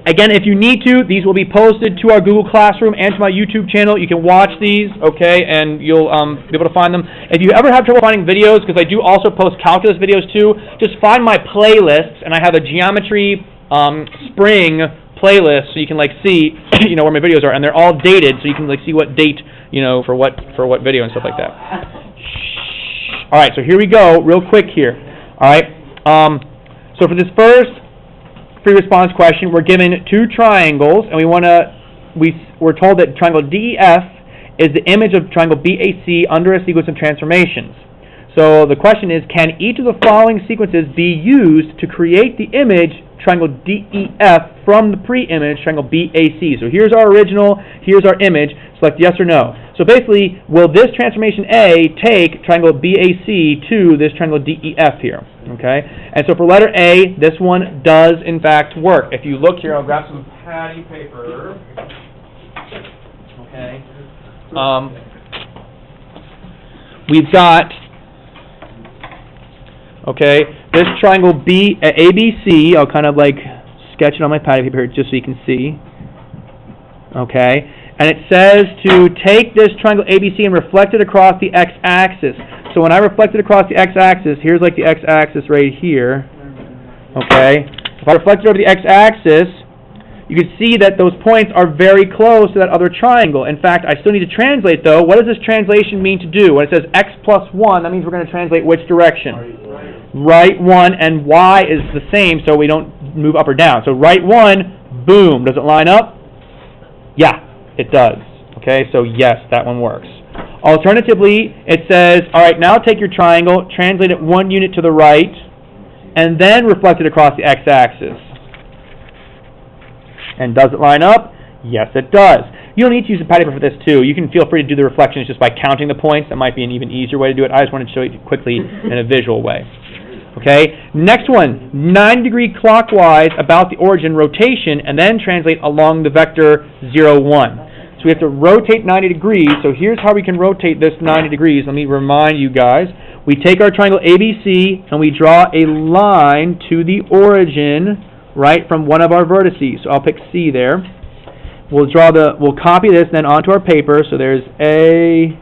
Again, if you need to, these will be posted to our Google Classroom and to my YouTube channel. You can watch these, okay, and you'll be able to find them. If you ever have trouble finding videos, because I do also post calculus videos too, just find my playlists, and I have a geometry spring playlist, so you can like see, you know, where my videos are, and they're all dated, so you can like see what date, you know, for what video and stuff like that. All right, so here we go, real quick here. All right, so for this first pre-response question, we're given two triangles, and we're told that triangle DEF is the image of triangle BAC under a sequence of transformations. So the question is, can each of the following sequences be used to create the image triangle DEF from the pre-image triangle BAC? So here's our original, here's our image, select yes or no. So basically, will this transformation A take triangle BAC to this triangle DEF here? Okay? And so for letter A, this one does in fact work. If you look here, I'll grab some patty paper. Okay. We've got, okay, this triangle ABC. I'll kind of like sketch it on my patty paper here just so you can see. Okay. And it says to take this triangle ABC and reflect it across the x-axis. So when I reflect it across the x-axis, here's like the x-axis right here. Okay. If I reflect it over the x-axis, you can see that those points are very close to that other triangle. In fact, I still need to translate though. What does this translation mean to do? When it says x plus 1, that means we're going to translate which direction? Right 1, and y is the same, so we don't move up or down. So right 1, boom. Does it line up? Yeah. It does. Okay, so yes, that one works. Alternatively, it says, all right, now take your triangle, translate it 1 unit to the right, and then reflect it across the x-axis. And does it line up? Yes, it does. You don't need to use a patty paper for this too. You can feel free to do the reflections just by counting the points. That might be an even easier way to do it. I just wanted to show you quickly in a visual way. Okay, next one, 90-degree clockwise about the origin rotation, and then translate along the vector 0, 1. So we have to rotate 90 degrees. So here's how we can rotate this 90 degrees. Let me remind you guys. We take our triangle ABC, and we draw a line to the origin, right, from one of our vertices. So I'll pick C there. We'll copy this then onto our paper. So there's A,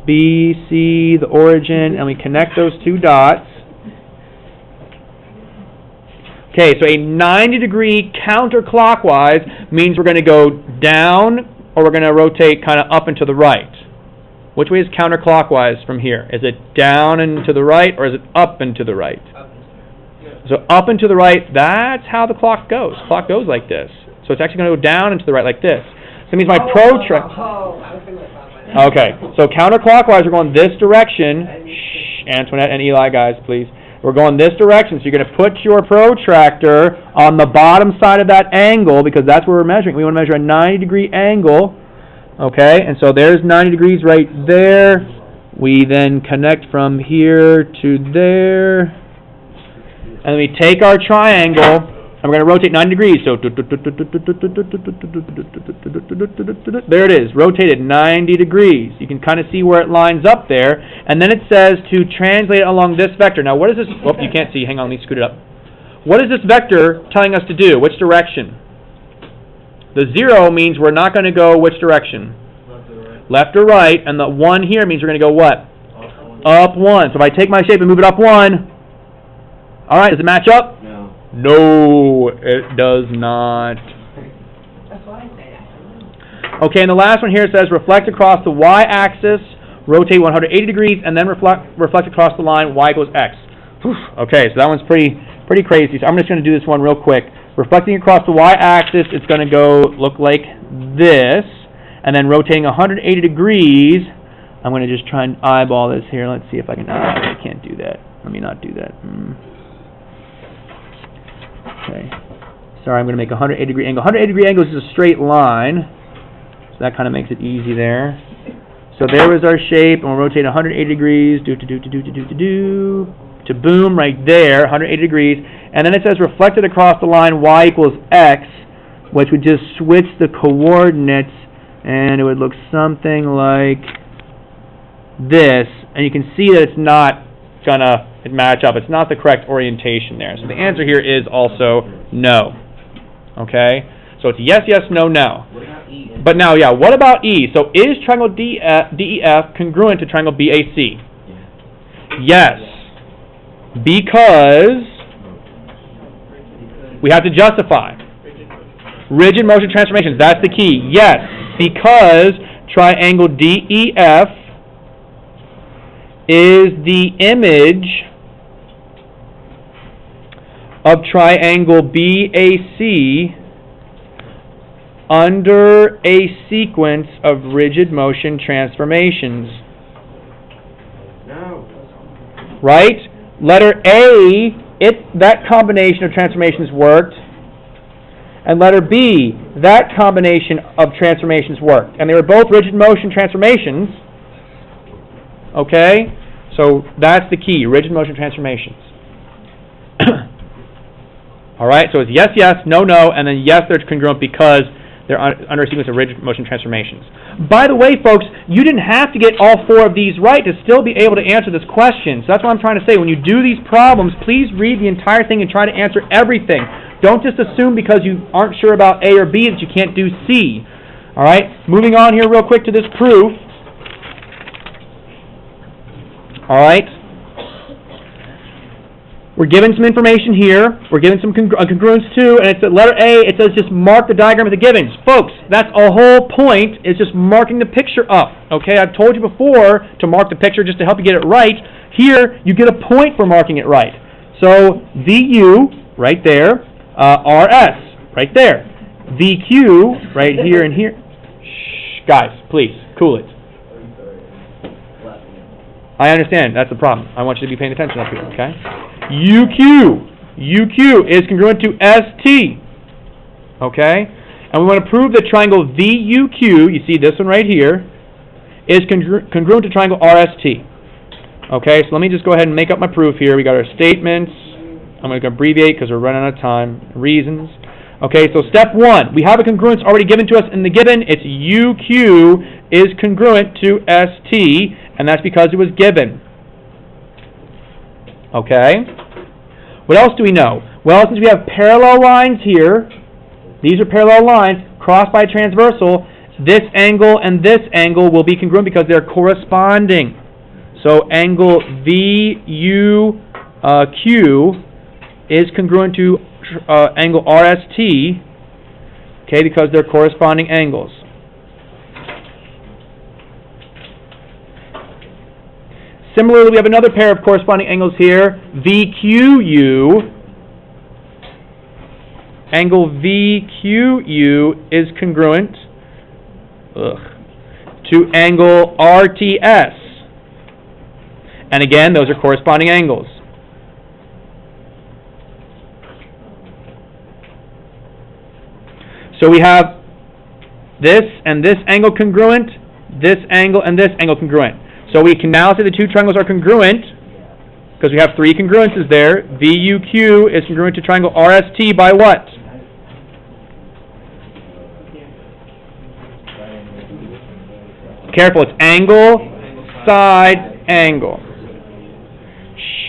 B, C, the origin, and we connect those two dots. Okay, so a 90-degree counterclockwise means we're going to go down or we're going to rotate kind of up and to the right. Which way is counterclockwise from here? Is it down and to the right or is it up and to the right? So up and to the right, that's how the clock goes. The clock goes like this. So it's actually going to go down and to the right like this. So it means my protractor. Okay, so counterclockwise, we're going this direction. Shh, Antoinette and Eli, guys, please. We're going this direction, so you're going to put your protractor on the bottom side of that angle because that's where we're measuring. We want to measure a 90-degree angle, okay? And so there's 90 degrees right there. We then connect from here to there. And then we take our triangle, and we're going to rotate 90 degrees. So there it is, rotated 90 degrees. You can kind of see where it lines up there. And then it says to translate it along this vector. Now what is this? Oh, you can't see. Hang on, let me scoot it up. What is this vector telling us to do? Which direction? The 0 means we're not going to go which direction? Left or right. And the 1 here means we're going to go what? Up 1. So if I take my shape and move it up 1, all right, does it match up? No, it does not. Okay, and the last one here says reflect across the y-axis, rotate 180 degrees, and then reflect across the line y equals x. Whew. Okay, so that one's pretty crazy. So I'm just going to do this one real quick. Reflecting across the y-axis, it's going to go look like this, and then rotating 180 degrees. I'm going to just try and eyeball this here. Let's see if I can. I can't do that. Let me not do that. Okay. Sorry, I'm going to make a 180-degree angle. 180-degree angle is a straight line, so that kind of makes it easy there. So there was our shape, and we'll rotate 180 degrees, to boom, right there, 180 degrees. And then it says reflected across the line y equals x, which would just switch the coordinates, and it would look something like this. And you can see that it's not going to match up. It's not the correct orientation there. So the answer here is also no. Okay? So it's yes, yes, no, no. What about E? But now, yeah, what about E? So is triangle DEF congruent to triangle BAC? Yes. Because we have to justify. Rigid motion transformations, that's the key. Yes, because triangle DEF is the image of triangle BAC under a sequence of rigid motion transformations. No. Right? Letter A, that combination of transformations worked. And letter B, that combination of transformations worked. And they were both rigid motion transformations. Okay? So that's the key, rigid motion transformations. Alright, so it's yes, yes, no, no, and then yes, they're congruent because they're under a sequence of rigid motion transformations. By the way, folks, you didn't have to get all 4 of these right to still be able to answer this question. So that's what I'm trying to say. When you do these problems, please read the entire thing and try to answer everything. Don't just assume because you aren't sure about A or B that you can't do C. Alright, moving on here real quick to this proof. Alright. We're given some information here. We're given some congruence too, and it's at letter A. It says just mark the diagram of the givens. Folks, that's a whole point, is just marking the picture up. Okay, I've told you before to mark the picture just to help you get it right. Here, you get a point for marking it right. So, VU, right there. RS, right there. VQ, right here and here. Shh, guys, please, cool it. I understand, that's the problem. I want you to be paying attention up here, okay? UQ is congruent to ST, okay? And we want to prove that triangle VUQ, you see this one right here, is congruent to triangle RST. Okay, so let me just go ahead and make up my proof here. We got our statements. I'm going to abbreviate because we're running out of time. Reasons. Okay, so step 1. We have a congruence already given to us in the given. It's UQ is congruent to ST, and that's because it was given. Okay? What else do we know? Well, since we have parallel lines here, these are parallel lines, crossed by transversal, this angle and this angle will be congruent because they're corresponding. So angle VUQ is congruent to angle RST, okay, because they're corresponding angles. Similarly, we have another pair of corresponding angles here, VQU. Angle VQU is congruent to angle RTS. And again, those are corresponding angles. So we have this and this angle congruent, this angle and this angle congruent. So we can now say the two triangles are congruent because we have 3 congruences there. VUQ is congruent to triangle RST by what? Careful, it's angle, side, angle.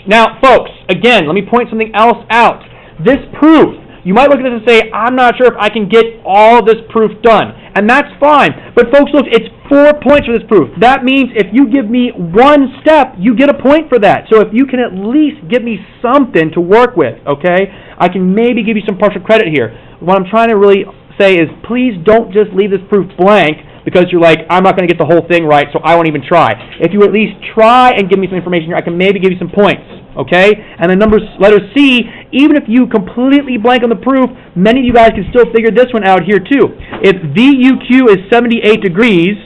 Now, folks, again, let me point something else out. This proof, you might look at this and say, I'm not sure if I can get all this proof done. And that's fine. But folks, look, it's 4 points for this proof. That means if you give me one step, you get a point for that. So if you can at least give me something to work with, okay, I can maybe give you some partial credit here. What I'm trying to really say is please don't just leave this proof blank because you're like, I'm not going to get the whole thing right, so I won't even try. If you at least try and give me some information here, I can maybe give you some points, okay? And then letter C, even if you completely blank on the proof, many of you guys can still figure this one out here too. If VUQ is 78 degrees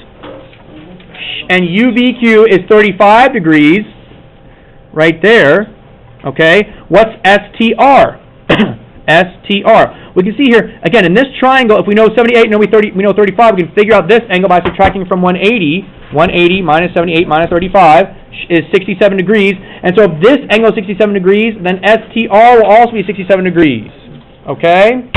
and UVQ is 35 degrees, right there, okay, what's STR? STR. We can see here, again, in this triangle, if we know 78 and we know 35, we can figure out this angle by subtracting from 180. 180 minus 78 minus 35 is 67 degrees. And so if this angle is 67 degrees, then STR will also be 67 degrees. Okay?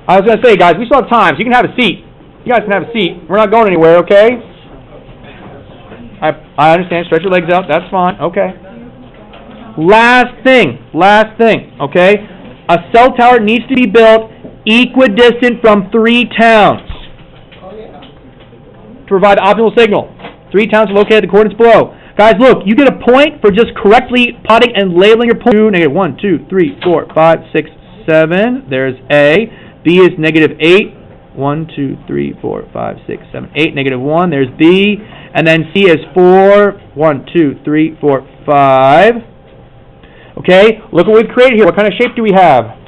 I was going to say, guys, we still have time, so you can have a seat. You guys can have a seat. We're not going anywhere, okay? I understand. Stretch your legs out. That's fine. Okay. Last thing, okay? A cell tower needs to be built equidistant from 3 towns. To provide the optimal signal. 3 towns are located at the coordinates below. Guys, look, you get a point for just correctly plotting and labeling your point. Negative 1, 2, 3, 4, 5, 6, 7. There's A. B is negative 8. 1, 2, 3, 4, 5, 6, 7, 8. Negative 1. There's B. And then C is 4. 1, 2, 3, 4, 5. Okay, look what we've created here. What kind of shape do we have?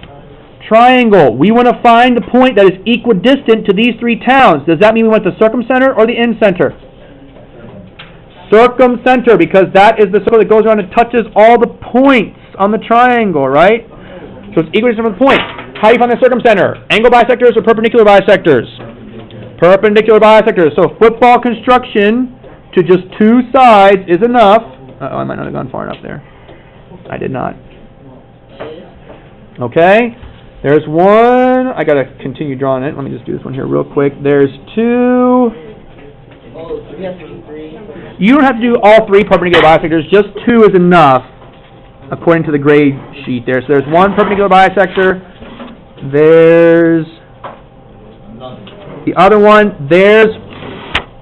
Triangle. We want to find the point that is equidistant to these 3 towns. Does that mean we want the circumcenter or the incenter? Circumcenter, because that is the circle that goes around and touches all the points on the triangle, right? So it's equidistant from the point. How do you find the circumcenter? Angle bisectors or perpendicular bisectors? Perpendicular bisectors. So football construction to just 2 sides is enough. Uh-oh, I might not have gone far enough there. I did not. Okay. There's 1. I got to continue drawing it. Let me just do this one here real quick. There's 2. You don't have to do all 3 perpendicular bisectors. Just 2 is enough, according to the grade sheet there. So there's 1 perpendicular bisector. There's the other one. There's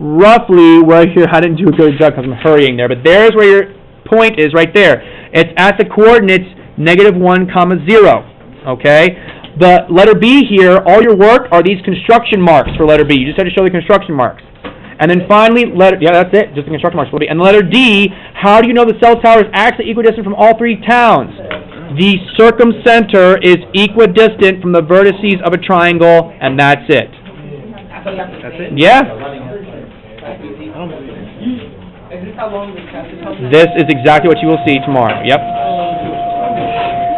roughly where I didn't do a good job because I'm hurrying there, but there's where your point is right there. It's at the coordinates -1, 0. Okay? The letter B here, all your work are these construction marks for letter B. You just have to show the construction marks. And then finally, that's it, just the construction marks. And letter D, how do you know the cell tower is actually equidistant from all 3 towns? The circumcenter is equidistant from the vertices of a triangle, and that's it. That's it? Yeah? This is exactly what you will see tomorrow. Yep.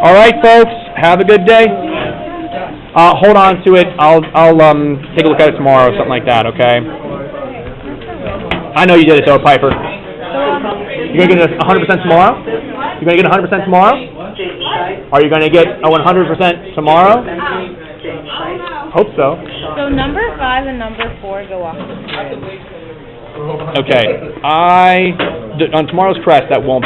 All right, folks, have a good day. Hold on to it. I'll take a look at it tomorrow or something like that, okay? I know you did it though, Piper. You're going to get 100% tomorrow? You're going to get 100% tomorrow? Are you going to get a 100% tomorrow? Hope so. So number 5 and number 4 go off. Okay. On tomorrow's Cres, that won't